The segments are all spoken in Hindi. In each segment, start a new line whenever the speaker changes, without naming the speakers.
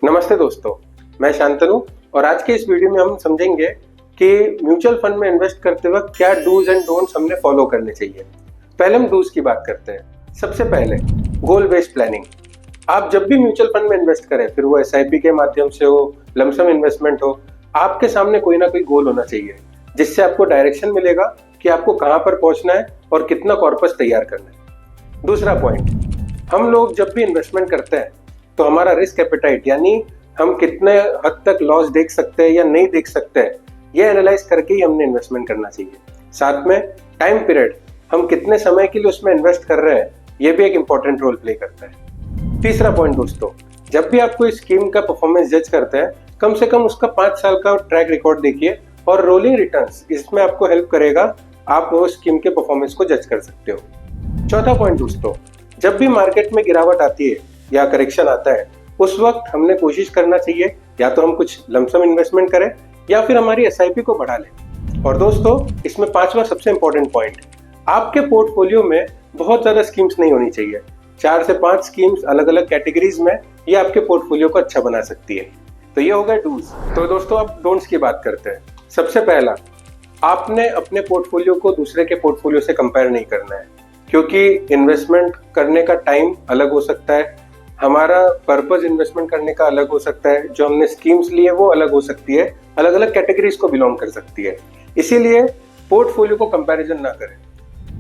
नमस्ते दोस्तों, मैं शांतनु और आज के इस वीडियो में हम समझेंगे कि म्यूचुअल फंड में इन्वेस्ट करते वक्त क्या डूज एंड डोंट्स हमने फॉलो करने चाहिए। पहले हम डूज की बात करते हैं। सबसे पहले गोल बेस्ड प्लानिंग। आप जब भी म्यूचुअल फंड में इन्वेस्ट करें, फिर वो एसआईपी के माध्यम से हो, लमसम इन्वेस्टमेंट हो, आपके सामने कोई ना कोई गोल होना चाहिए जिससे आपको डायरेक्शन मिलेगा कि आपको कहाँ पर पहुंचना है और कितना कॉर्पस तैयार करना है। दूसरा पॉइंट, हम लोग जब भी इन्वेस्टमेंट करते हैं तो हमारा रिस्क एपेटाइट यानी हम कितने हद तक लॉस देख सकते हैं या नहीं देख सकते हैं, ये एनालाइज करके ही हमने इन्वेस्टमेंट करना चाहिए। साथ में टाइम पीरियड, हम कितने समय के लिए उसमें इन्वेस्ट कर रहे हैं, ये भी एक इंपॉर्टेंट रोल प्ले करता है। तीसरा पॉइंट दोस्तों, जब भी आप कोई स्कीम का परफॉर्मेंस जज करते हैं, कम से कम उसका 5 साल का ट्रैक रिकॉर्ड देखिए और रोलिंग रिटर्न्स इसमें आपको हेल्प करेगा, आप वो स्कीम के परफॉर्मेंस को जज कर सकते हो। चौथा पॉइंट दोस्तों, जब भी मार्केट में गिरावट आती है या करेक्शन आता है, उस वक्त हमने कोशिश करना चाहिए या तो हम कुछ लमसम इन्वेस्टमेंट करें या फिर हमारी एसआईपी को बढ़ा लें। और दोस्तों, इसमें पांचवा सबसे इंपॉर्टेंट पॉइंट, आपके पोर्टफोलियो में बहुत ज्यादा स्कीम्स नहीं होनी चाहिए। 4 से 5 स्कीम्स अलग अलग कैटेगरीज में, ये आपके पोर्टफोलियो को अच्छा बना सकती है। तो ये हो गए डूज। तो दोस्तों, अब डोंट्स की बात करते हैं। सबसे पहला, आपने अपने पोर्टफोलियो को दूसरे के पोर्टफोलियो से कंपेयर नहीं करना है, क्योंकि इन्वेस्टमेंट करने का टाइम अलग हो सकता है, हमारा पर्पस इन्वेस्टमेंट करने का अलग हो सकता है, जो हमने स्कीम्स ली है वो अलग हो सकती है, अलग अलग कैटेगरीज को बिलोंग कर सकती है। इसीलिए पोर्टफोलियो को कंपैरिजन ना करें।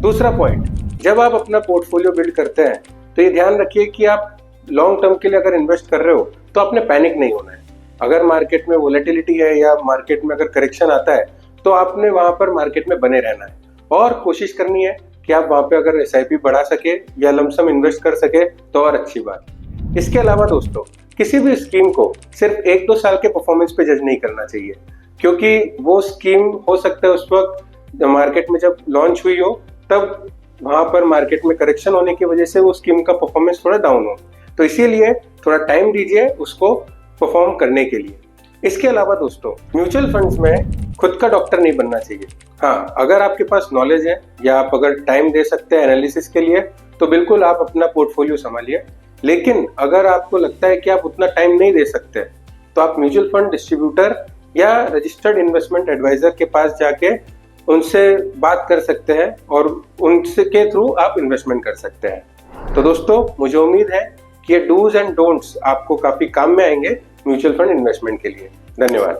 दूसरा पॉइंट, जब आप अपना पोर्टफोलियो बिल्ड करते हैं तो ये ध्यान रखिए कि आप लॉन्ग टर्म के लिए अगर इन्वेस्ट कर रहे हो तो आपने पैनिक नहीं होना है। अगर मार्केट में वोलेटिलिटी है या मार्केट में अगर करेक्शन आता है तो आपने वहां पर मार्केट में बने रहना है और कोशिश करनी है कि आप वहां पे अगर एसआईपी बढ़ा सके या लमसम इन्वेस्ट कर सके तो और अच्छी बात। इसके अलावा दोस्तों, किसी भी स्कीम को सिर्फ 1-2 साल के परफॉर्मेंस पे जज नहीं करना चाहिए, क्योंकि वो स्कीम हो सकता है उस वक्त मार्केट में जब लॉन्च हुई हो तब वहां पर मार्केट में करेक्शन होने की वजह से वो स्कीम का परफॉर्मेंस थोड़ा डाउन हो। तो इसीलिए थोड़ा टाइम दीजिए उसको परफॉर्म करने के लिए। इसके अलावा दोस्तों, म्यूचुअल फंड्स में खुद का डॉक्टर नहीं बनना चाहिए। हाँ, अगर आपके पास नॉलेज है या आप अगर टाइम दे सकते हैं एनालिसिस के लिए तो बिल्कुल आप अपना पोर्टफोलियो संभालिए। लेकिन अगर आपको लगता है कि आप उतना टाइम नहीं दे सकते तो आप म्यूचुअल फंड डिस्ट्रीब्यूटर या रजिस्टर्ड इन्वेस्टमेंट एडवाइजर के पास जाके उनसे बात कर सकते हैं और उनसे के थ्रू आप इन्वेस्टमेंट कर सकते हैं। तो दोस्तों, मुझे उम्मीद है कि ये डूज एंड डोंट्स आपको काफी काम में आएंगे म्यूचुअल फंड इन्वेस्टमेंट के लिए। धन्यवाद।